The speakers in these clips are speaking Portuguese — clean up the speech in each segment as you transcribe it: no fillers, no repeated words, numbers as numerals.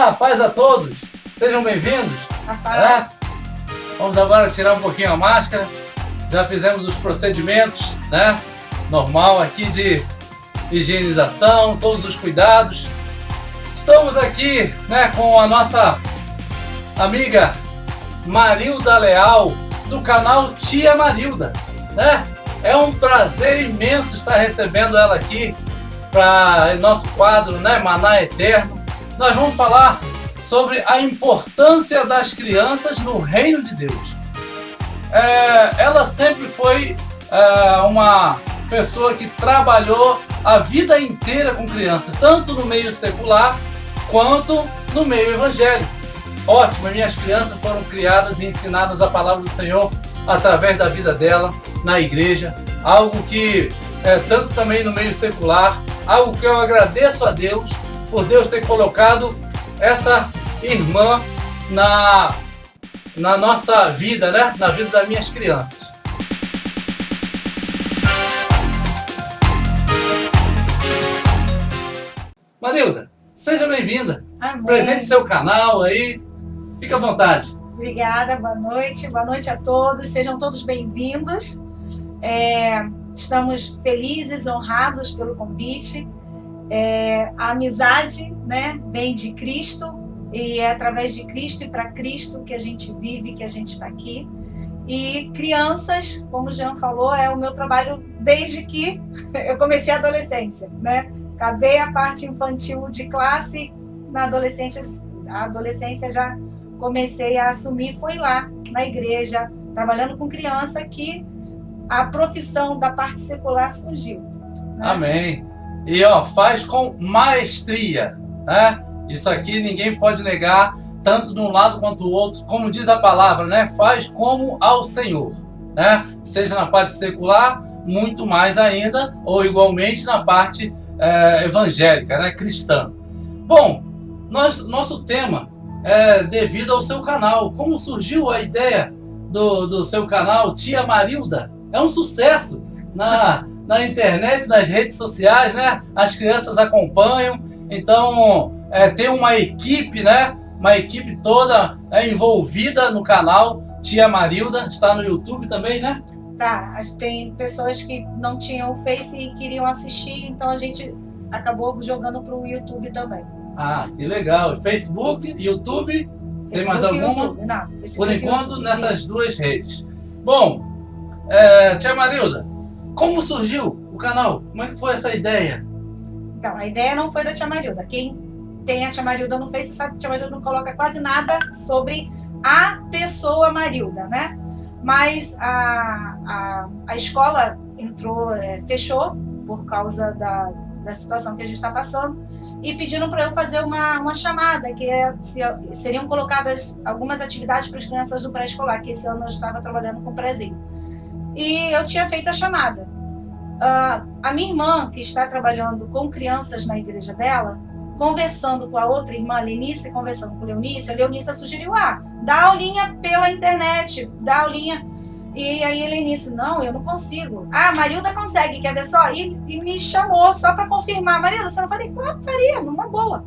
Olá, paz a todos, sejam bem-vindos. Vamos agora tirar um pouquinho a máscara. Já fizemos os procedimentos, né? Normal aqui de higienização, todos os cuidados. Estamos aqui, né, com a nossa amiga Marilda Leal, do canal Tia Marilda, né? É um prazer imenso estar recebendo ela aqui para nosso quadro, né, Maná Eterno. Nós vamos falar sobre a importância das crianças no reino de Deus. Ela sempre foi uma pessoa que trabalhou a vida inteira com crianças, tanto no meio secular quanto no meio evangélico. Ótimo, minhas crianças foram criadas e ensinadas a palavra do Senhor através da vida dela na igreja, algo que tanto também no meio secular, algo que eu agradeço a Deus por Deus ter colocado essa irmã na nossa vida, né? Na vida das minhas crianças. Marilda, seja bem-vinda. Presente seu canal aí, fica à vontade. Obrigada, boa noite a todos, sejam todos bem-vindos. Estamos felizes, honrados pelo convite. A amizade, né, vem de Cristo, e é através de Cristo e para Cristo que a gente vive, que a gente está aqui. E crianças, como o Jean falou, é o meu trabalho desde que eu comecei a adolescência, né? Acabei a parte infantil de classe, na adolescência já comecei a assumir, foi lá na igreja, trabalhando com criança, que a profissão da parte secular surgiu, né? Amém. E faz com maestria, né? Isso aqui ninguém pode negar, tanto de um lado quanto do outro, como diz a palavra, né? Faz como ao Senhor, né? Seja na parte secular, muito mais ainda, ou igualmente na parte evangélica, né? Cristã. Bom, nosso tema é devido ao seu canal. Como surgiu a ideia do seu canal Tia Marilda? É um sucesso na internet, nas redes sociais, né? As crianças acompanham, então tem uma equipe, né? Uma equipe toda envolvida no canal Tia Marilda, está no YouTube também, né? Tá, tem pessoas que não tinham o Face e queriam assistir, então a gente acabou jogando para o YouTube também. Ah, que legal. Facebook, YouTube, tem mais alguma? Não, por enquanto, nessas duas redes. Bom, Tia Marilda, como surgiu o canal? Como é que foi essa ideia? Então, a ideia não foi da Tia Marilda. Quem tem a Tia Marilda no Face sabe que a Tia Marilda não coloca quase nada sobre a pessoa Marilda, né? Mas a escola fechou por causa da situação que a gente está passando, e pediram para eu fazer uma chamada, que seriam colocadas algumas atividades para as crianças do pré-escolar, que esse ano eu estava trabalhando com o prézinho. E eu tinha feito a chamada. A minha irmã, que está trabalhando com crianças na igreja dela, conversando com a outra irmã, Lenice, conversando com a Leonícia sugeriu, dá aulinha pela internet, dá aulinha. E aí a Lenice, não, eu não consigo. Marilda consegue, quer ver só? E me chamou só para confirmar. Marilda, você não faria? Claro, faria, numa boa.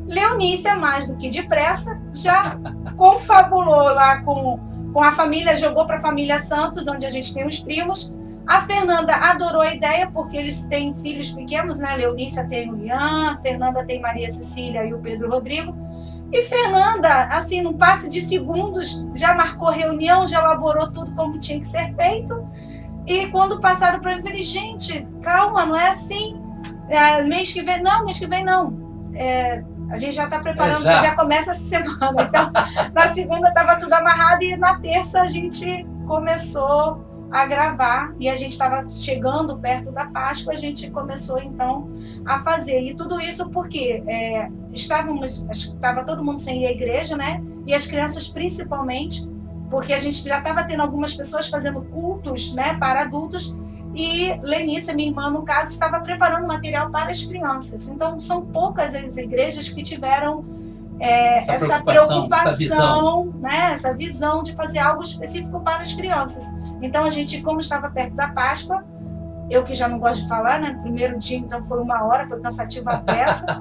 Leonícia, mais do que depressa, já confabulou lá com a família, jogou para a família Santos, onde a gente tem os primos. A Fernanda adorou a ideia, porque eles têm filhos pequenos, né? Leonícia tem o Ian, Fernanda tem Maria Cecília e o Pedro Rodrigo. E Fernanda, assim, num passe de segundos, já marcou reunião, já elaborou tudo como tinha que ser feito. E quando passaram para mim, eu falei, gente, calma, não é assim. Mês que vem não. A gente já está preparando, você já começa essa semana. Então, na segunda estava tudo amarrado e na terça a gente começou a gravar. E a gente estava chegando perto da Páscoa, a gente começou então a fazer. E tudo isso porque estava todo mundo sem ir à igreja, né? E as crianças principalmente, porque a gente já estava tendo algumas pessoas fazendo cultos, né, para adultos, e Lenícia, minha irmã, no caso, estava preparando material para as crianças. Então, são poucas as igrejas que tiveram essa preocupação, essa visão de fazer algo específico para as crianças. Então, a gente, como estava perto da Páscoa, eu que já não gosto de falar, né? No primeiro dia, então, foi 1 hora, foi cansativa a peça.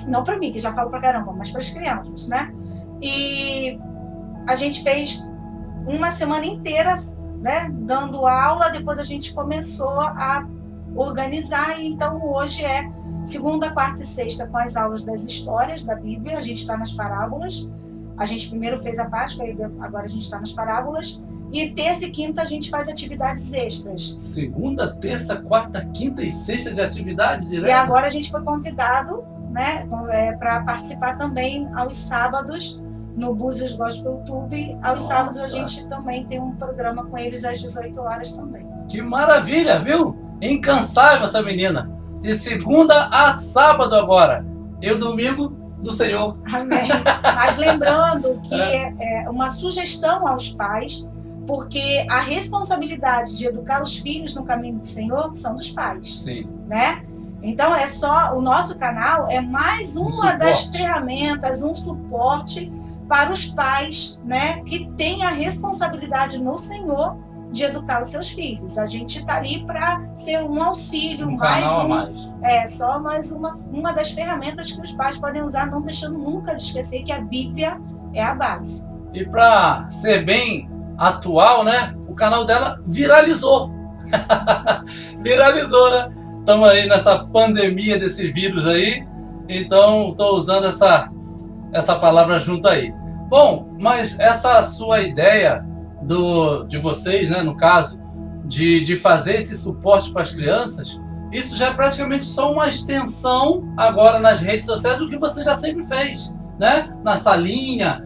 não para mim, que já falo pra caramba, mas para as crianças, né? E a gente fez uma semana inteira, né, dando aula, depois a gente começou a organizar, e então hoje é segunda, quarta e sexta com as aulas das histórias da Bíblia, a gente está nas parábolas, a gente primeiro fez a Páscoa, agora a gente está nas parábolas, e terça e quinta a gente faz atividades extras. Segunda, terça, quarta, quinta e sexta de atividade direta? E agora a gente foi convidado, né, para participar também aos sábados, no Búzios Gospel Tube. Aos sábados a gente também tem um programa com eles às 18 horas também. Que maravilha, viu? Incansável essa menina. De segunda a sábado agora. E o domingo do Senhor. Amém. Mas lembrando que é uma sugestão aos pais, porque a responsabilidade de educar os filhos no caminho do Senhor são dos pais. Sim. Né? Então é só, o nosso canal é mais uma das ferramentas, um suporte para os pais, né, que têm a responsabilidade no Senhor de educar os seus filhos. A gente está ali para ser um auxílio, só mais uma das ferramentas que os pais podem usar, não deixando nunca de esquecer que a Bíblia é a base. E para ser bem atual, né, o canal dela viralizou. Viralizou, né? Estamos aí nessa pandemia desse vírus aí, então estou usando essa palavra junto aí. Bom, mas essa sua ideia de vocês, né, no caso, de fazer esse suporte para as crianças, isso já é praticamente só uma extensão agora nas redes sociais do que você já sempre fez, né? Na salinha,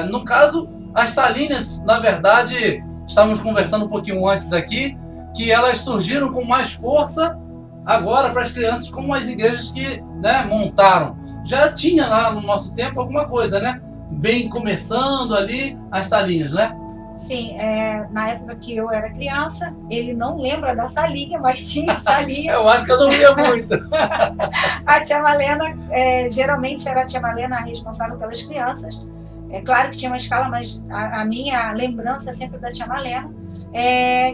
no caso, as salinhas, na verdade, estávamos conversando um pouquinho antes aqui, que elas surgiram com mais força agora para as crianças, como as igrejas que, né, montaram. Já tinha lá no nosso tempo alguma coisa, né? Bem começando ali as salinhas, né? Sim, na época que eu era criança, ele não lembra da salinha, mas tinha salinha. Eu acho que eu não via muito. A tia Malena, geralmente era a tia Malena a responsável pelas crianças. É claro que tinha uma escala, mas a minha lembrança é sempre da tia Malena,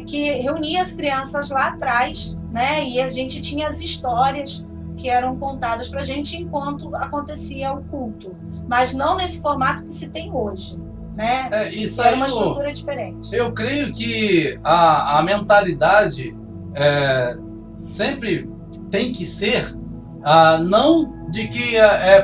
que reunia as crianças lá atrás, né? E a gente tinha as histórias que eram contadas para a gente enquanto acontecia o culto, mas não nesse formato que se tem hoje, né? Isso era aí, uma estrutura diferente. Eu creio que a mentalidade sempre tem que ser não de que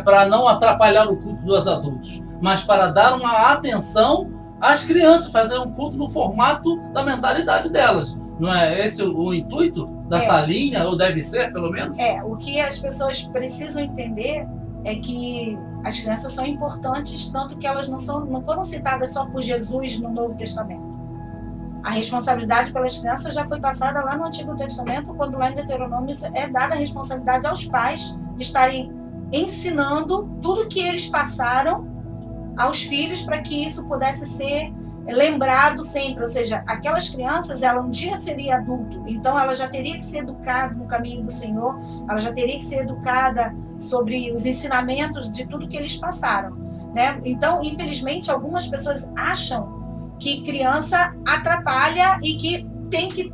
para não atrapalhar o culto dos adultos, mas para dar uma atenção às crianças, fazer um culto no formato da mentalidade delas. Não é esse o intuito da salinha, ou deve ser, pelo menos? O que as pessoas precisam entender é que as crianças são importantes, tanto que elas não foram citadas só por Jesus no Novo Testamento. A responsabilidade pelas crianças já foi passada lá no Antigo Testamento, quando lá em Deuteronômio é dada a responsabilidade aos pais de estarem ensinando tudo que eles passaram aos filhos para que isso pudesse ser lembrado sempre. Ou seja, aquelas crianças, ela um dia seria adulto, então ela já teria que ser educada no caminho do Senhor, ela já teria que ser educada sobre os ensinamentos de tudo que eles passaram, né? Então, infelizmente, algumas pessoas acham que criança atrapalha e que tem que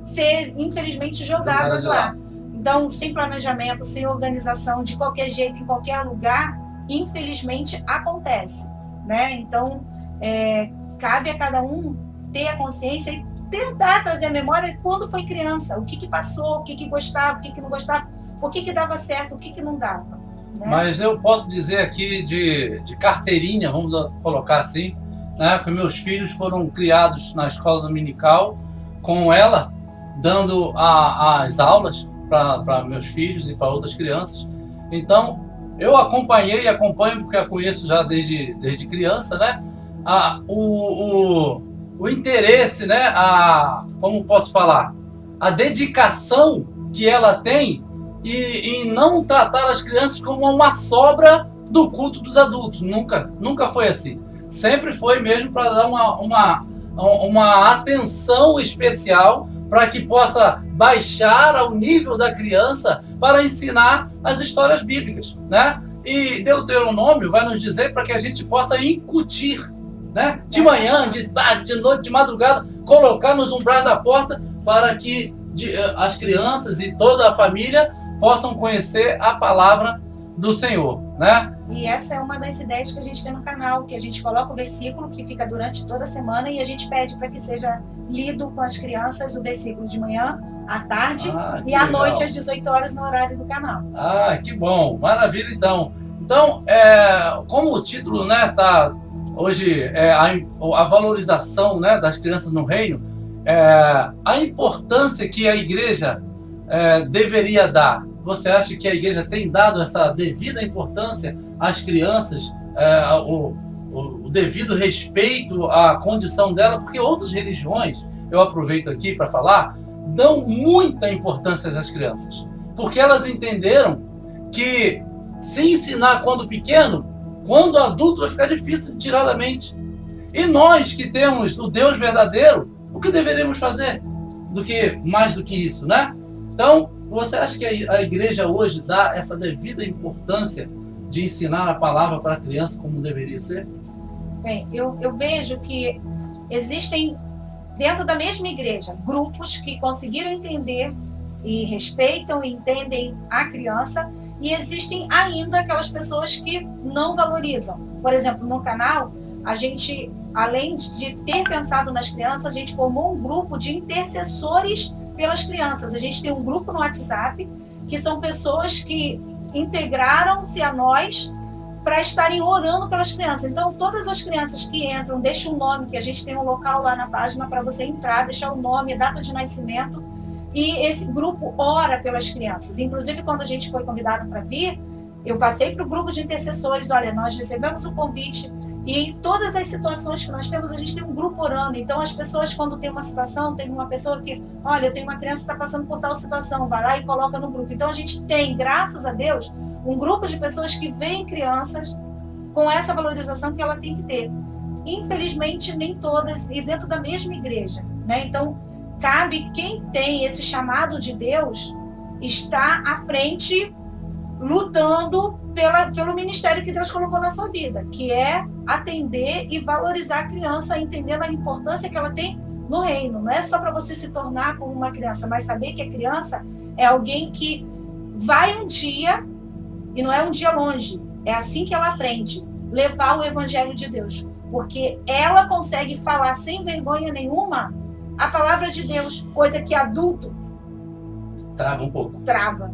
ser, infelizmente, jogadas lá. Então, sem planejamento, sem organização, de qualquer jeito, em qualquer lugar, infelizmente acontece, né? Então, cabe a cada um ter a consciência e tentar trazer a memória de quando foi criança, o que passou, o que gostava, o que não gostava, o que dava certo, o que não dava, né? Mas eu posso dizer aqui de carteirinha, vamos colocar assim, né, que meus filhos foram criados na escola dominical com ela, dando as aulas para meus filhos e para outras crianças. Então, eu acompanhei e acompanho, porque a conheço já desde criança, né? O interesse, né? Como posso falar? A dedicação que ela tem em não tratar as crianças como uma sobra do culto dos adultos. Nunca foi assim. Sempre foi mesmo para dar uma atenção especial para que possa baixar ao nível da criança para ensinar as histórias bíblicas, né? E Deuteronômio vai nos dizer para que a gente possa incutir, né? De manhã, de tarde, de noite, de madrugada, colocar nos umbrais da porta para que as crianças e toda a família possam conhecer a palavra do Senhor, né? E essa é uma das ideias que a gente tem no canal, que a gente coloca o versículo que fica durante toda a semana e a gente pede para que seja lido com as crianças o versículo de manhã, à tarde Que e à legal. noite às 18 horas no horário do canal. Que bom, maravilha então. Então, como o título, né, tá hoje a valorização, né, das crianças no reino, a importância que a igreja deveria dar. Você acha que a igreja tem dado essa devida importância às crianças, o devido respeito à condição dela? Porque outras religiões, eu aproveito aqui para falar, dão muita importância às crianças. Porque elas entenderam que se ensinar quando pequeno, quando adulto vai ficar difícil de tirar da mente. E nós que temos o Deus verdadeiro, o que deveríamos fazer mais do que isso, né? Então, você acha que a igreja hoje dá essa devida importância de ensinar a palavra para a criança como deveria ser? Bem, eu vejo que existem, dentro da mesma igreja, grupos que conseguiram entender e respeitam e entendem a criança, e existem ainda aquelas pessoas que não valorizam. Por exemplo, no canal, a gente, além de ter pensado nas crianças, a gente formou um grupo de intercessores pelas crianças. A gente tem um grupo no WhatsApp, que são pessoas que integraram-se a nós para estarem orando pelas crianças. Então, todas as crianças que entram, deixam um nome, que a gente tem um local lá na página para você entrar, deixar o nome, a data de nascimento, e esse grupo ora pelas crianças. Inclusive, quando a gente foi convidado para vir, eu passei para o grupo de intercessores, olha, nós recebemos o convite, e em todas as situações que nós temos, a gente tem um grupo orando. Então, as pessoas, quando tem uma situação, tem uma pessoa que, olha, eu tenho uma criança que está passando por tal situação, vai lá e coloca no grupo. Então, a gente tem, graças a Deus, um grupo de pessoas que veem crianças com essa valorização que ela tem que ter. Infelizmente, nem todas, e dentro da mesma igreja, né? Então, cabe quem tem esse chamado de Deus estar à frente, lutando pelo ministério que Deus colocou na sua vida, que é atender e valorizar a criança, entendendo a importância que ela tem no reino. Não é só para você se tornar como uma criança, mas saber que a criança é alguém que vai um dia, e não é um dia longe, é assim que ela aprende, levar o evangelho de Deus, porque ela consegue falar sem vergonha nenhuma a palavra de Deus, coisa que adulto trava um pouco. Trava.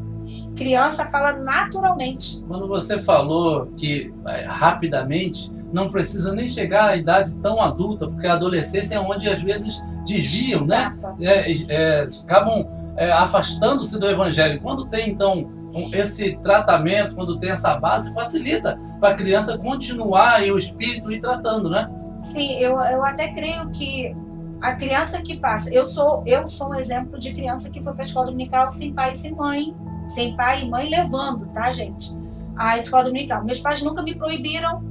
Criança fala naturalmente. Quando você falou que rapidamente, não precisa nem chegar à idade tão adulta, porque a adolescência é onde às vezes desviam, né? Acabam afastando-se do evangelho. Quando tem então esse tratamento, quando tem essa base, facilita para a criança continuar e o espírito ir tratando, né? Sim, eu até creio que a criança que passa, eu sou um exemplo de criança que foi para a escola dominical sem pai e sem mãe, sem pai e mãe levando, tá, gente? A escola dominical. Meus pais nunca me proibiram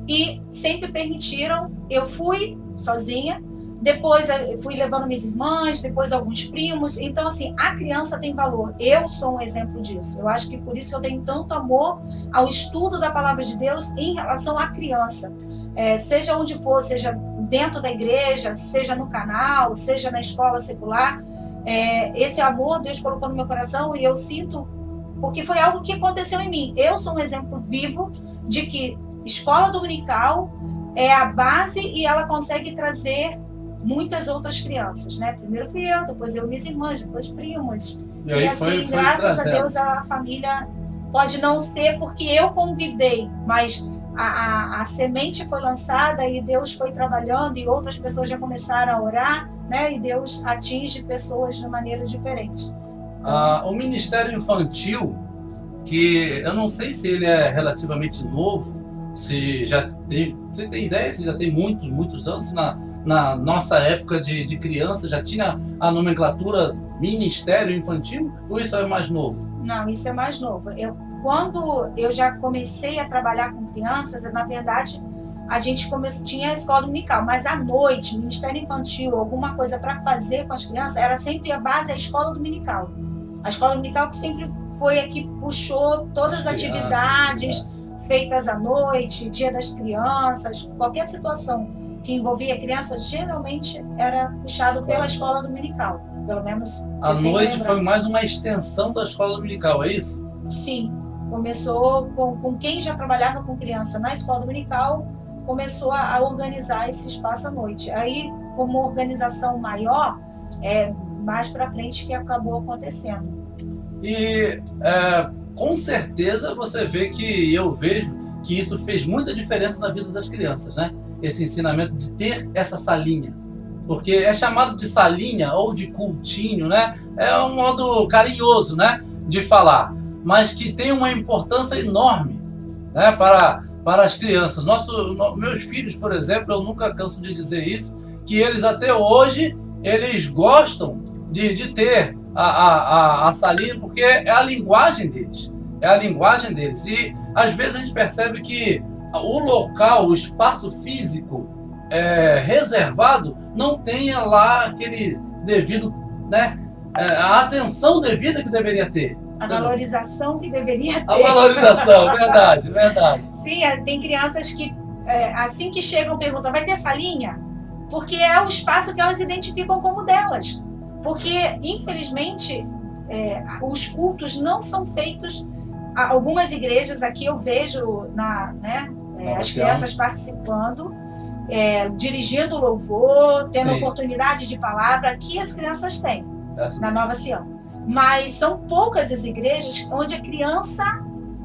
e sempre permitiram. Eu fui sozinha, depois eu fui levando minhas irmãs, depois alguns primos. Então, assim, a criança tem valor. Eu sou um exemplo disso. Eu acho que por isso eu tenho tanto amor ao estudo da palavra de Deus em relação à criança. Seja onde for, seja dentro da igreja, seja no canal, seja na escola secular, esse amor Deus colocou no meu coração e eu sinto, porque foi algo que aconteceu em mim. Eu sou um exemplo vivo de que escola dominical é a base e ela consegue trazer muitas outras crianças, né? Primeiro fui eu, depois eu e minhas irmãs, depois primos. E assim, graças a Deus, a família pode não ser porque eu convidei, mas a semente foi lançada e Deus foi trabalhando e outras pessoas já começaram a orar, né? E Deus atinge pessoas de maneiras diferentes. O Ministério Infantil, que eu não sei se ele é relativamente novo, se já tem, você tem ideia, se já tem muitos anos, se na nossa época de criança já tinha a nomenclatura Ministério Infantil, ou isso é mais novo? Não, isso é mais novo. Quando eu já comecei a trabalhar com crianças, na verdade, a gente tinha a escola dominical, mas à noite, Ministério Infantil, alguma coisa para fazer com as crianças, era sempre a base, a escola dominical. A escola dominical que sempre foi a que puxou todas as atividades feitas à noite, Dia das Crianças, qualquer situação que envolvia crianças, geralmente era puxado pela escola dominical. Pelo menos a noite foi mais uma extensão da escola dominical, é isso? Sim. Começou com quem já trabalhava com criança na escola dominical, começou a organizar esse espaço à noite. Aí, como organização maior, mais para frente que acabou acontecendo. E com certeza você vê que eu vejo que isso fez muita diferença na vida das crianças, né? Esse ensinamento de ter essa salinha. Porque é chamado de salinha ou de cultinho, né? É um modo carinhoso, né, de falar, mas que tem uma importância enorme, né, para as crianças. Meus filhos, por exemplo, eu nunca canso de dizer isso, que eles até hoje, eles gostam de ter a salinha, porque é a linguagem deles. É a linguagem deles. E às vezes a gente percebe que o local, o espaço físico reservado, não tenha lá aquele devido, né, a atenção devida que deveria ter. A valorização que deveria ter. A valorização, verdade, verdade. Sim, tem crianças que, assim que chegam, perguntam, vai ter salinha? Porque é o espaço que elas identificam como delas. Porque, infelizmente, os cultos não são feitos. Algumas igrejas aqui eu vejo as crianças participando, dirigindo louvor, tendo oportunidade de palavra, que as crianças têm na Nova Sião. Mas são poucas as igrejas onde a criança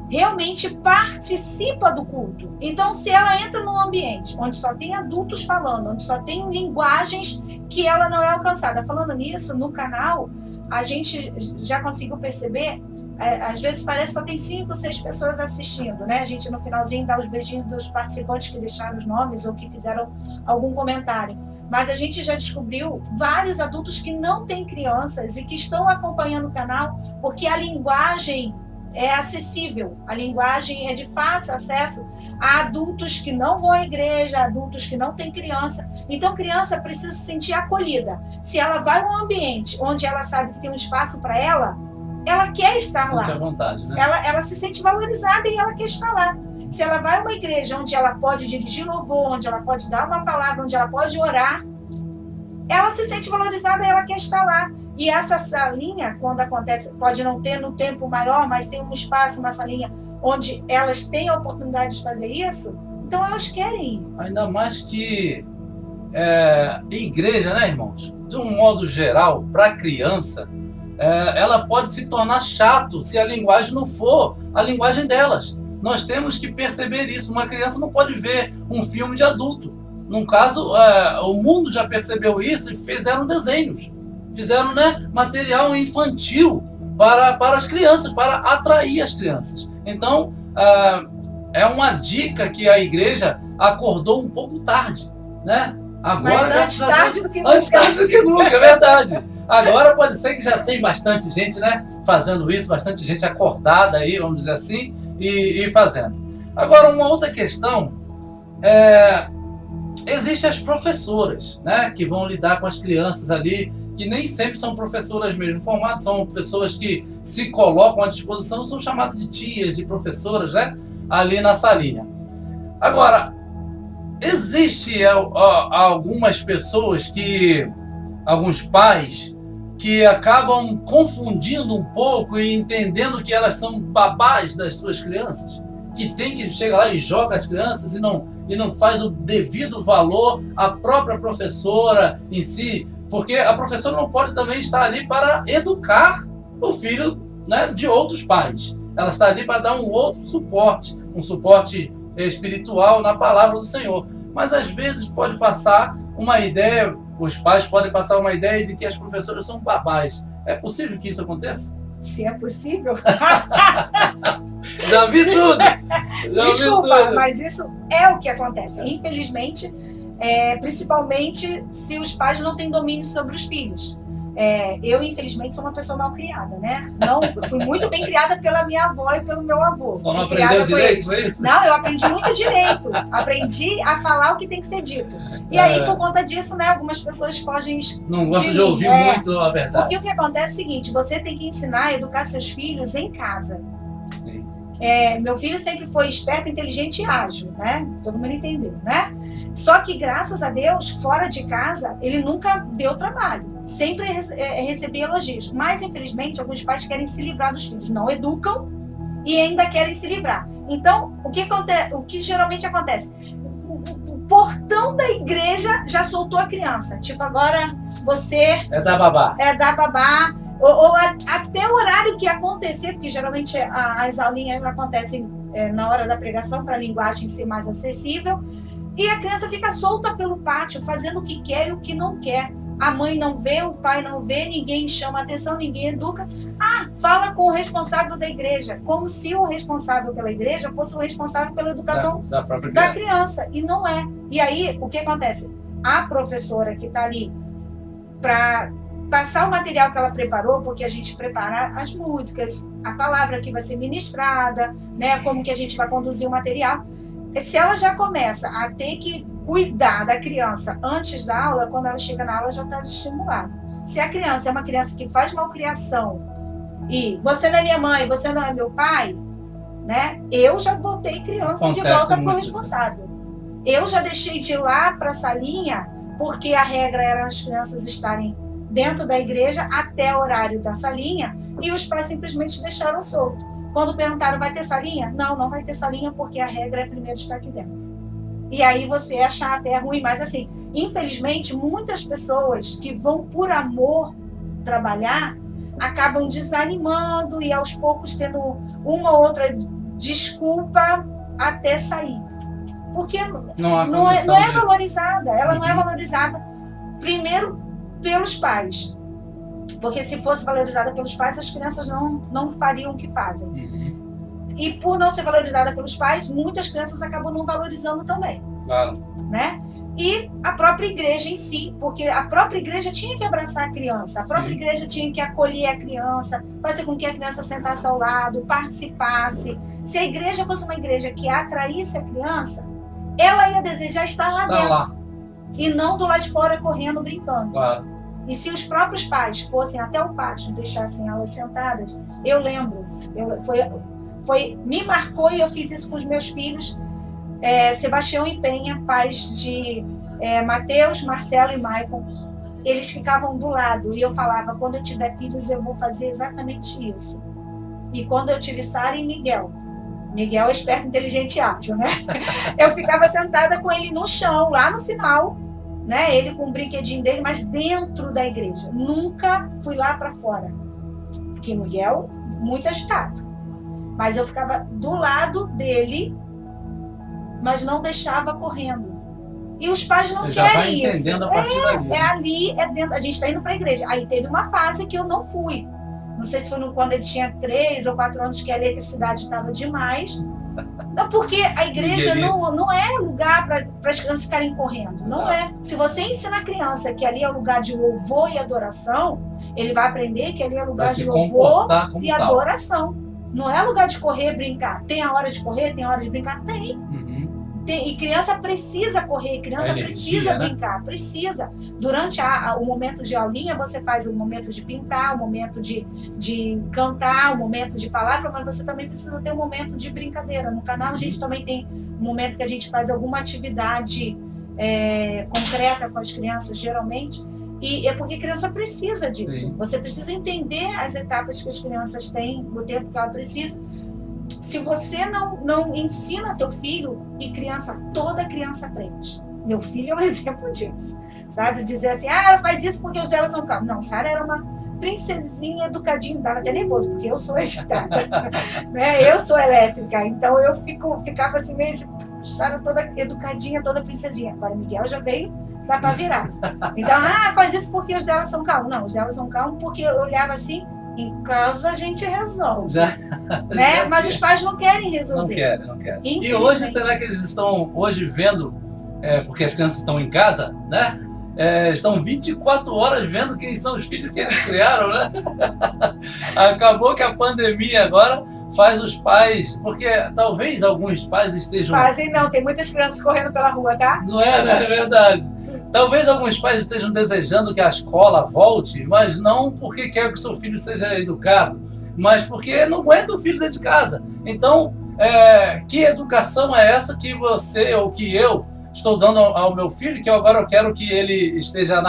realmente participa do culto. Então, se ela entra num ambiente onde só tem adultos falando, onde só tem linguagens que ela não é alcançada. Falando nisso, no canal, a gente já conseguiu perceber, às vezes parece que só tem 5, 6 pessoas assistindo, né? A gente no finalzinho dá os beijinhos dos participantes que deixaram os nomes ou que fizeram algum comentário. Mas a gente já descobriu vários adultos que não têm crianças e que estão acompanhando o canal porque a linguagem é acessível, a linguagem é de fácil acesso a adultos que não vão à igreja, adultos que não têm criança. Então, criança precisa se sentir acolhida. Se ela vai a um ambiente onde ela sabe que tem um espaço para ela quer estar lá. Sente à vontade, né? Ela se sente valorizada e ela quer estar lá. Se ela vai a uma igreja onde ela pode dirigir louvor, onde ela pode dar uma palavra, onde ela pode orar, ela se sente valorizada e ela quer estar lá. E essa salinha, quando acontece, pode não ter no tempo maior, mas tem um espaço, uma salinha, onde elas têm a oportunidade de fazer isso, então elas querem ir. Ainda mais que igreja, né, irmãos? De um modo geral, para a criança, ela pode se tornar chato se a linguagem não for a linguagem delas. Nós temos que perceber isso. Uma criança não pode ver um filme de adulto. No caso, o mundo já percebeu isso e fizeram desenhos. Fizeram, né, material infantil para as crianças, para atrair as crianças. Então, é uma dica que a igreja acordou um pouco tarde, né? Agora, mas antes tarde do que nunca. Antes tarde do que nunca, é verdade. Agora pode ser que já tem bastante gente, né, fazendo isso, bastante gente acordada aí, vamos dizer assim, e fazendo. Agora, uma outra questão existem as professoras, né, que vão lidar com as crianças ali, que nem sempre são professoras mesmo formadas, são pessoas que se colocam à disposição, são chamadas de tias, de professoras, né, ali na salinha. Agora, existe algumas pessoas alguns pais que acabam confundindo um pouco e entendendo que elas são babás das suas crianças, que tem que chegar lá e joga as crianças e não faz o devido valor à própria professora em si, porque a professora não pode também estar ali para educar o filho, né, de outros pais. Ela está ali para dar um outro suporte, um suporte espiritual na palavra do Senhor. Mas às vezes pode passar uma ideia, os pais podem passar uma ideia de que as professoras são babás. É possível que isso aconteça? Se é possível. Já vi tudo. Desculpa, mas isso é o que acontece. Infelizmente, principalmente se os pais não têm domínio sobre os filhos. Eu, infelizmente, sou uma pessoa mal criada, né? Não, fui muito bem criada pela minha avó e pelo meu avô. Só não aprendeu direito, foi isso? Não, eu aprendi muito direito. Aprendi a falar o que tem que ser dito. E aí, por conta disso, né, algumas pessoas fogem... Não gostam de ouvir muito a verdade. Porque o que acontece é o seguinte, você tem que ensinar a educar seus filhos em casa. Sim. Meu filho sempre foi esperto, inteligente e ágil, né? Todo mundo entendeu, né? Só que, graças a Deus, fora de casa, ele nunca deu trabalho. Sempre recebia elogios. Mas, infelizmente, alguns pais querem se livrar dos filhos. Não educam e ainda querem se livrar. Então, o que geralmente acontece? O portão da igreja já soltou a criança. Tipo, agora você É da babá. é da babá, ou até o horário que acontecer, porque geralmente as aulinhas acontecem na hora da pregação, para a linguagem ser mais acessível, e a criança fica solta pelo pátio, fazendo o que quer e o que não quer. A mãe não vê, o pai não vê, ninguém chama atenção, ninguém educa. Fala com o responsável da igreja, como se o responsável pela igreja fosse o responsável pela educação Da própria da criança. criança, e não é. E aí, o que acontece? A professora que está ali para passar o material que ela preparou, porque a gente prepara as músicas, a palavra que vai ser ministrada, né, como que a gente vai conduzir o material. Se ela já começa a ter que cuidar da criança antes da aula, quando ela chega na aula já está desestimulada. Se a criança é uma criança que faz malcriação e você não é minha mãe, você não é meu pai, né? Eu já botei criança de volta para o responsável. Eu já deixei de ir lá para a salinha, porque a regra era as crianças estarem dentro da igreja até o horário da salinha, e os pais simplesmente deixaram solto. Quando perguntaram, vai ter salinha? Não, não vai ter salinha, porque a regra é primeiro estar aqui dentro. E aí você acha até ruim, mas assim, infelizmente, muitas pessoas que vão por amor trabalhar, acabam desanimando e aos poucos tendo uma ou outra desculpa até sair. Porque não é valorizada, ela não é valorizada primeiro pelos pais. Porque se fosse valorizada pelos pais, as crianças não fariam o que fazem. E por não ser valorizada pelos pais, muitas crianças acabam não valorizando também. Claro. Né? E a própria igreja em si, porque a própria igreja tinha que abraçar a criança, a própria igreja tinha que acolher a criança, fazer com que a criança sentasse ao lado, participasse. Se a igreja fosse uma igreja que atraísse a criança, ela ia desejar estar lá dentro. E não do lado de fora correndo, brincando. Claro. E se os próprios pais fossem até o pátio e deixassem elas sentadas, eu lembro, me marcou, e eu fiz isso com os meus filhos, Sebastião e Penha, pais de Mateus, Marcelo e Maicon. Eles ficavam do lado e eu falava, quando eu tiver filhos eu vou fazer exatamente isso. E quando eu tive Sara e Miguel é esperto, inteligente e ágil, né? Eu ficava sentada com ele no chão, lá no final, né? Ele com o brinquedinho dele, mas dentro da igreja. Nunca fui lá para fora, porque Miguel, muito agitado. Mas eu ficava do lado dele, mas não deixava correndo. E os pais não Você querem já vai isso. entendendo a partir dali. É ali, é dentro. A gente está indo para a igreja. Aí teve uma fase que eu não fui. Não sei se foi quando ele tinha 3 ou 4 anos, que a eletricidade estava demais. Não, porque a igreja não é lugar para as crianças ficarem correndo. Não é. Se você ensina a criança que ali é lugar de louvor e adoração, ele vai aprender que ali é lugar de louvor e adoração. Não é lugar de correr e brincar. Tem a hora de correr, tem a hora de brincar? Tem. E criança precisa correr, criança precisa brincar, precisa. Durante o momento de aulinha, você faz o momento de pintar, o momento de cantar, o momento de palavra, mas você também precisa ter um momento de brincadeira. No canal a gente também tem um momento que a gente faz alguma atividade concreta com as crianças, geralmente. E é porque a criança precisa disso. Sim. Você precisa entender as etapas que as crianças têm, o tempo que ela precisa. Se você não ensina teu filho, e toda criança aprende. Meu filho é um exemplo disso. Sabe? Dizer assim, ela faz isso porque os dela são calmos. Não, Sara era uma princesinha educadinha, dava até nervoso, porque eu sou agitada. Né? Eu sou elétrica, então eu ficava assim mesmo, Sara toda educadinha, toda princesinha. Agora Miguel já veio, dá pra virar. Então, faz isso porque os dela são calmos. Não, os dela são calmos porque eu olhava assim, em casa a gente resolve. Né? Mas os pais não querem resolver. Não querem. E hoje, será que eles estão vendo, porque as crianças estão em casa, né? Estão 24 horas vendo quem são os filhos que eles criaram, né? Acabou que a pandemia agora faz os pais, porque talvez alguns pais estejam... Fazem não, tem muitas crianças correndo pela rua, tá? Não é, né? É verdade. Talvez alguns pais estejam desejando que a escola volte, mas não porque quer que o seu filho seja educado, mas porque não aguenta o filho dentro de casa. Então, que educação é essa que você ou que eu estou dando ao meu filho, que agora eu quero que ele esteja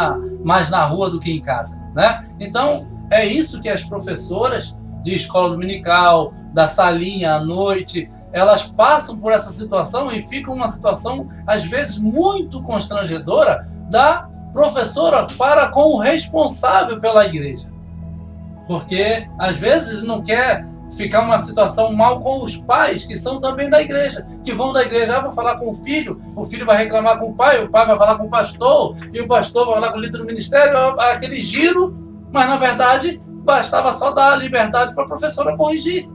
mais na rua do que em casa, né? Então, é isso que as professoras de escola dominical, da salinha à noite, elas passam por essa situação e ficam uma situação, às vezes, muito constrangedora da professora para com o responsável pela igreja. Porque, às vezes, não quer ficar uma situação mal com os pais, que são também da igreja, que vão da igreja, vão falar com o filho vai reclamar com o pai vai falar com o pastor, e o pastor vai falar com o líder do ministério, aquele giro, mas, na verdade, bastava só dar a liberdade para a professora corrigir.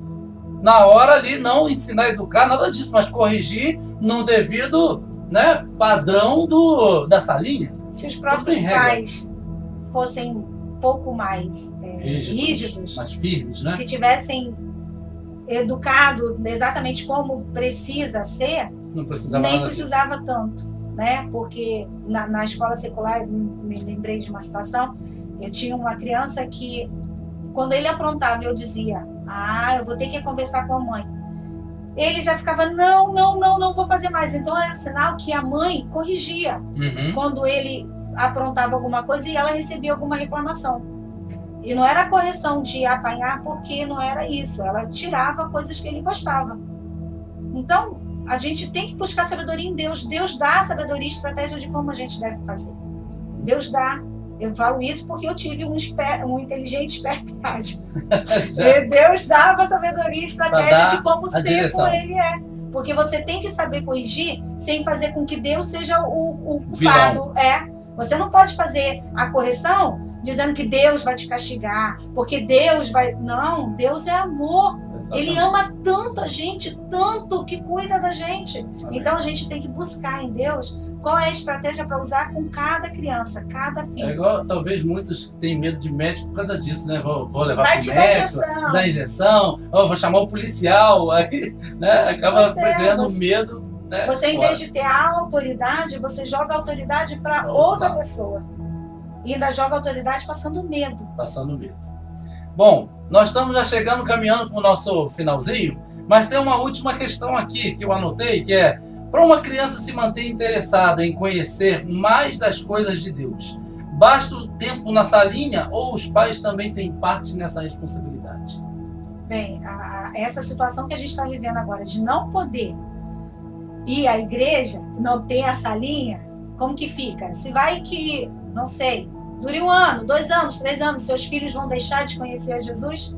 Na hora ali, não ensinar a educar, nada disso, mas corrigir no devido, né, padrão da salinha. Se os próprios pais fossem um pouco mais rígidos, mais firmes, né? Se tivessem educado exatamente como precisa ser, nem precisava tanto, né? Porque na escola secular, eu me lembrei de uma situação, eu tinha uma criança que, quando ele aprontava, eu dizia, eu vou ter que conversar com a mãe. Ele já ficava, não vou fazer mais. Então era sinal que a mãe corrigia quando ele aprontava alguma coisa e ela recebia alguma reclamação. E não era correção de apanhar, porque não era isso. Ela tirava coisas que ele gostava. Então, a gente tem que buscar sabedoria em Deus. Deus dá sabedoria e estratégia de como a gente deve fazer. Deus dá. Eu falo isso porque eu tive um inteligente esperto. Deus dava sabedoria e estratégia de como ser como ele é. Porque você tem que saber corrigir sem fazer com que Deus seja o culpado. Você não pode fazer a correção dizendo que Deus vai te castigar, porque Deus vai... Não, Deus é amor. Exatamente. Ele ama tanto a gente, tanto que cuida da gente. Amém. Então a gente tem que buscar em Deus qual é a estratégia para usar com cada criança, cada filho. É igual, talvez muitos têm medo de médico por causa disso, né? Vou levar para o médico, dar injeção, ou vou chamar o policial, aí, né? Acaba criando medo. Né? Você, em vez de ter a autoridade, você joga a autoridade para outra pessoa. E ainda joga a autoridade passando medo. Passando medo. Bom, nós estamos já chegando, caminhando para o nosso finalzinho, mas tem uma última questão aqui que eu anotei, que é: para uma criança se manter interessada em conhecer mais das coisas de Deus, basta o tempo na salinha ou os pais também têm parte nessa responsabilidade? Bem, essa situação que a gente está vivendo agora, de não poder ir à igreja, não ter a salinha, como que fica? Se vai que, não sei, dure 1 ano, 2 anos, 3 anos, seus filhos vão deixar de conhecer a Jesus?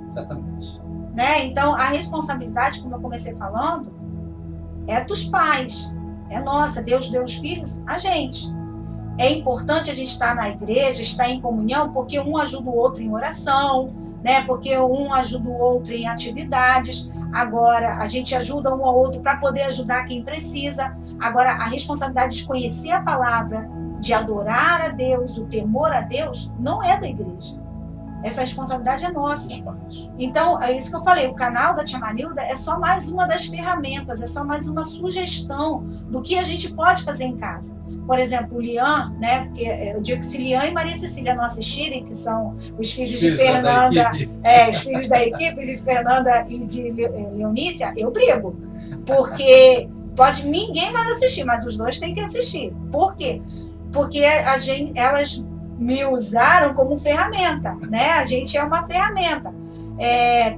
Exatamente. Né? Então, a responsabilidade, como eu comecei falando, é dos pais, é nossa. Deus deu os filhos a gente. É importante a gente estar na igreja, estar em comunhão, porque um ajuda o outro em oração, né? Porque um ajuda o outro em atividades. Agora, a gente ajuda um ao outro para poder ajudar quem precisa. Agora, a responsabilidade de conhecer a palavra, de adorar a Deus, o temor a Deus, não é da igreja. Essa responsabilidade é nossa. Então, é isso que eu falei, o canal da Tia Marilda é só mais uma das ferramentas, é só mais uma sugestão do que a gente pode fazer em casa. Por exemplo, o Lian, né? Porque eu digo que se Lian e Maria Cecília não assistirem, que são os filhos de Fernanda, os filhos da equipe de Fernanda e de Leonícia, eu brigo. Porque pode ninguém mais assistir, mas os dois têm que assistir. Por quê? Porque elas me usaram como ferramenta, né? A gente é uma ferramenta.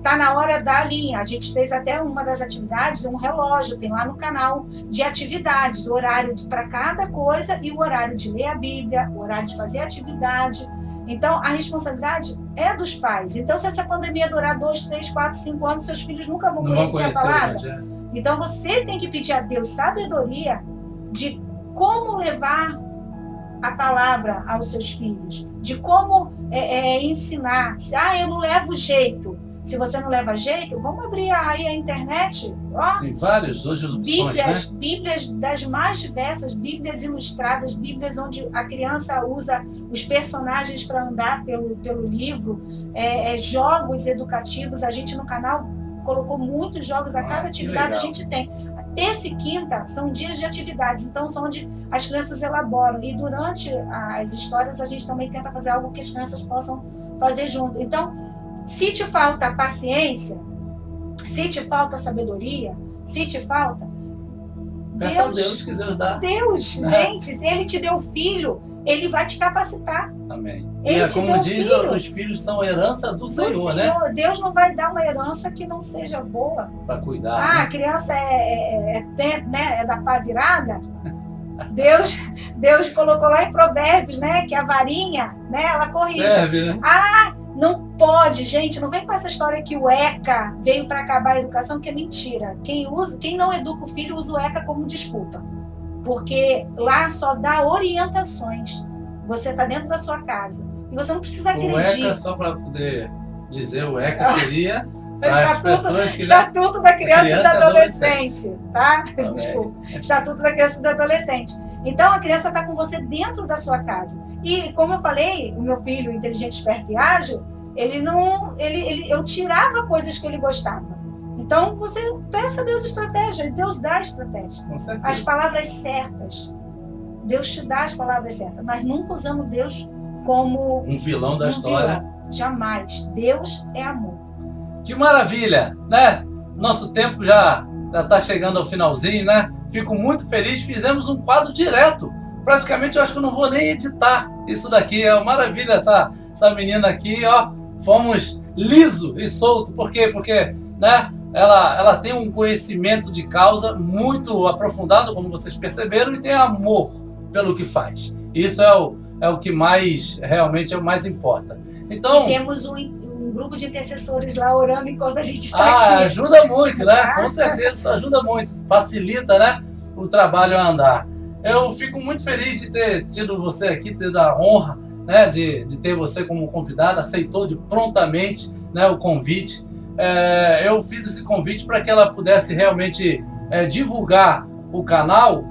Tá na hora da linha. A gente fez até uma das atividades, um relógio, tem lá no canal de atividades, o horário para cada coisa e o horário de ler a Bíblia, o horário de fazer atividade. Então, a responsabilidade é dos pais. Então, se essa pandemia durar 2, 3, 4, 5 anos, seus filhos nunca vão conhecer a palavra. Então, você tem que pedir a Deus sabedoria de como levar a palavra aos seus filhos, de como ensinar. Eu não levo jeito. Se você não leva jeito, vamos abrir aí a internet. Tem várias hoje opções, Bíblias das mais diversas, Bíblias ilustradas, Bíblias onde a criança usa os personagens para andar pelo livro, jogos educativos. A gente no canal colocou muitos jogos, a cada atividade a gente tem. Terça e quinta são dias de atividades, então são onde as crianças elaboram. E durante as histórias a gente também tenta fazer algo que as crianças possam fazer junto. Então, se te falta paciência, se te falta sabedoria, se te falta... Peça a Deus que Deus dá. Deus, gente, se Ele te deu filho, Ele vai te capacitar. Amém. Ele te como deu diz, filho. os filhos são herança do Do Senhor, né? Deus não vai dar uma herança que não seja boa. Para cuidar. Ah, a Né? criança né, é da pá virada. Deus colocou lá em Provérbios, né, que a varinha, né, ela corrige. Serve, né? Não pode, gente, não vem com essa história que o ECA veio para acabar a educação, que é mentira. Quem não educa o filho usa o ECA como desculpa. Porque lá só dá orientações. Você está dentro da sua casa. E você não precisa agredir. O ECA, só para poder dizer, o ECA seria as pessoas que... Estatuto da Criança e do Adolescente, tá? Desculpa. Estatuto da Criança e do Adolescente. Então, a criança está com você dentro da sua casa. E, como eu falei, o meu filho, inteligente, esperto e ágil, eu tirava coisas que ele gostava. Então, você peça a Deus estratégia, Deus dá estratégia. Com certeza. As palavras certas. Deus te dá as palavras certas, mas nunca usando Deus como um vilão da história. Vilão. Jamais. Deus é amor. Que maravilha, né? Nosso tempo já está chegando ao finalzinho, né? Fico muito feliz. Fizemos um quadro direto. Praticamente eu acho que eu não vou nem editar isso daqui. É uma maravilha essa menina aqui, ó. Fomos liso e solto. Por quê? Porque, né? Ela tem um conhecimento de causa muito aprofundado, como vocês perceberam, e tem amor pelo que faz. Isso é o que mais, realmente, é o mais importa. Então, e temos um grupo de intercessores lá orando enquanto a gente está aqui. Ajuda muito, né? Com certeza, isso ajuda muito. Facilita, né, o trabalho a andar. Eu fico muito feliz de ter tido você aqui, ter a honra, né, de ter você como convidada. Aceitou prontamente, né, o convite. Eu fiz esse convite para que ela pudesse realmente divulgar o canal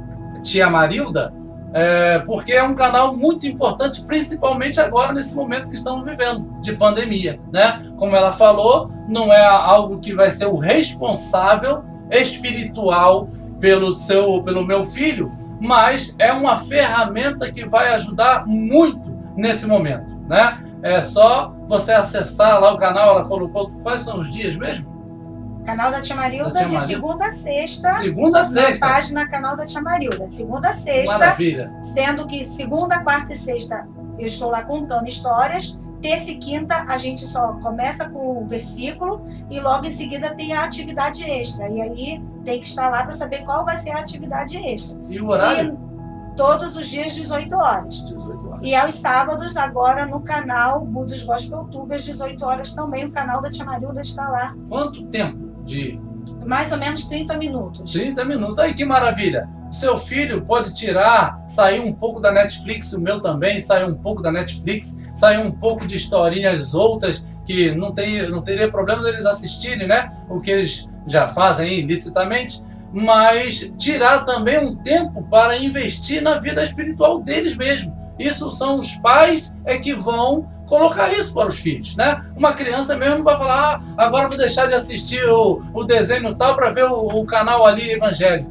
Tia Marilda, porque é um canal muito importante, principalmente agora nesse momento que estamos vivendo, de pandemia, né? Como ela falou, não é algo que vai ser o responsável espiritual pelo meu filho, mas é uma ferramenta que vai ajudar muito nesse momento, né? É só você acessar lá o canal, ela colocou, quais são os dias mesmo? Canal da Tia Marilda, de segunda a sexta. Segunda a sexta. Na página Canal da Tia Marilda. Segunda a sexta. Maravilha. Sendo que segunda, quarta e sexta eu estou lá contando histórias. Terça e quinta a gente só começa com o versículo e logo em seguida tem a atividade extra. E aí tem que estar lá para saber qual vai ser a atividade extra. E o horário? Todos os dias, 18 horas. 18 horas. E aos sábados, agora no canal Búzios Gospel Tube, às 18 horas também, o canal da Tia Marilda está lá. Quanto tempo de... Mais ou menos 30 minutos. 30 minutos. Aí que maravilha. Seu filho pode sair um pouco da Netflix, o meu também, sair um pouco da Netflix, sair um pouco de historinhas outras, que não teria problema deles assistirem, né? O que eles já fazem aí, ilicitamente, mas tirar também um tempo para investir na vida espiritual deles mesmos. Isso são os pais que vão colocar isso para os filhos, né? Uma criança mesmo não vai falar, agora vou deixar de assistir o desenho tal para ver o canal ali evangélico,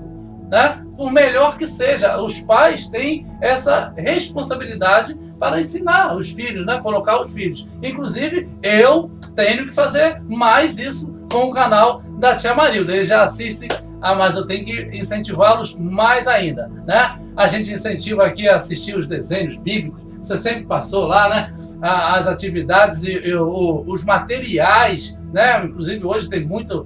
né? Por melhor que seja, os pais têm essa responsabilidade para ensinar os filhos, né? Colocar os filhos. Inclusive, eu tenho que fazer mais isso com o canal da Tia Marilda. Eles já assistem, mas eu tenho que incentivá-los mais ainda, né? A gente incentiva aqui a assistir os desenhos bíblicos. Você sempre passou lá, né? As atividades e os materiais, né? Inclusive hoje tem muito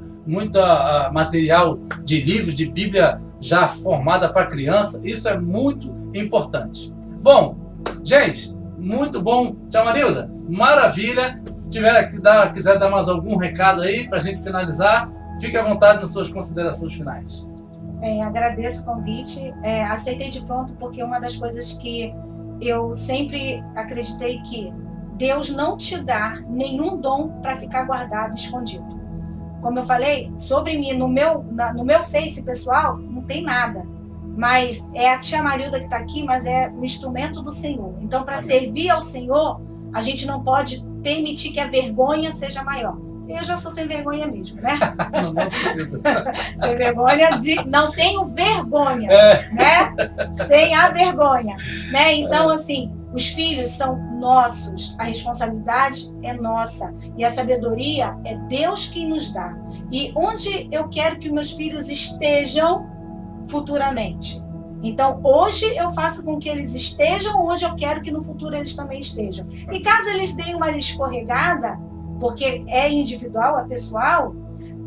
material de livros, de Bíblia já formada para criança. Isso é muito importante. Bom, gente, muito bom. Tia Marilda, maravilha. Se quiser dar mais algum recado aí para a gente finalizar, fique à vontade nas suas considerações finais. Bem, agradeço o convite. Aceitei de pronto porque uma das coisas que eu sempre acreditei que Deus não te dá nenhum dom para ficar guardado, escondido. Como eu falei, sobre mim, no meu Face pessoal, não tem nada. Mas é a Tia Marilda que está aqui, mas é o instrumento do Senhor. Então, para servir ao Senhor, a gente não pode permitir que a vergonha seja maior. Eu já sou sem vergonha mesmo, né? Sem vergonha, não tenho vergonha, né? Sem a vergonha, né? Então, assim, os filhos são nossos, a responsabilidade é nossa e a sabedoria é Deus quem nos dá. E onde eu quero que meus filhos estejam futuramente? Então, hoje eu faço com que eles estejam, hoje eu quero que no futuro eles também estejam. E caso eles deem uma escorregada, porque é individual, é pessoal,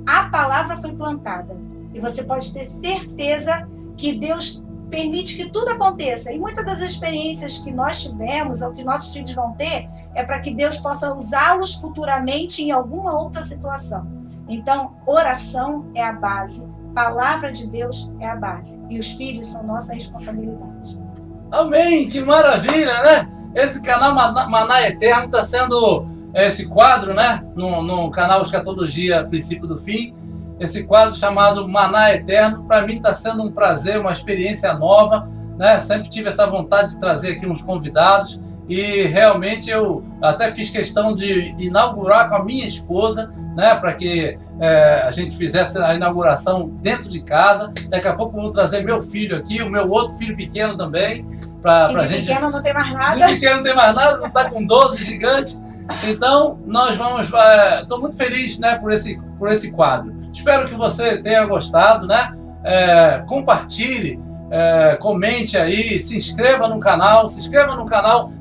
a palavra foi plantada. E você pode ter certeza que Deus permite que tudo aconteça. E muitas das experiências que nós tivemos, ou que nossos filhos vão ter, é para que Deus possa usá-los futuramente em alguma outra situação. Então, oração é a base. Palavra de Deus é a base. E os filhos são nossa responsabilidade. Amém! Que maravilha, né? Esse canal Maná Eterno está sendo esse quadro, né? No canal Escatologia Princípio do Fim. Esse quadro chamado Maná Eterno, para mim está sendo um prazer, uma experiência nova, né? Sempre tive essa vontade de trazer aqui uns convidados e realmente eu até fiz questão de inaugurar com a minha esposa, né? Para que a gente fizesse a inauguração dentro de casa. Daqui a pouco eu vou trazer meu filho aqui, o meu outro filho pequeno também. De gente... pequeno não tem mais nada. De pequeno não tem mais nada, não está com 12 gigantes. Então, nós vamos... Estou muito feliz, né, por esse quadro. Espero que você tenha gostado, né? Compartilhe, comente aí, se inscreva no canal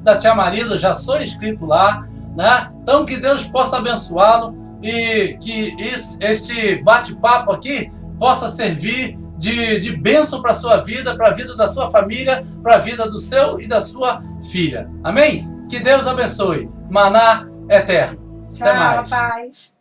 da Tia Marilda, já sou inscrito lá, né? Então, que Deus possa abençoá-lo e que este bate-papo aqui possa servir de bênção para a sua vida, para a vida da sua família, para a vida do seu e da sua filha. Amém? Que Deus abençoe. Maná Eterno. Tchau, Até mais. paz.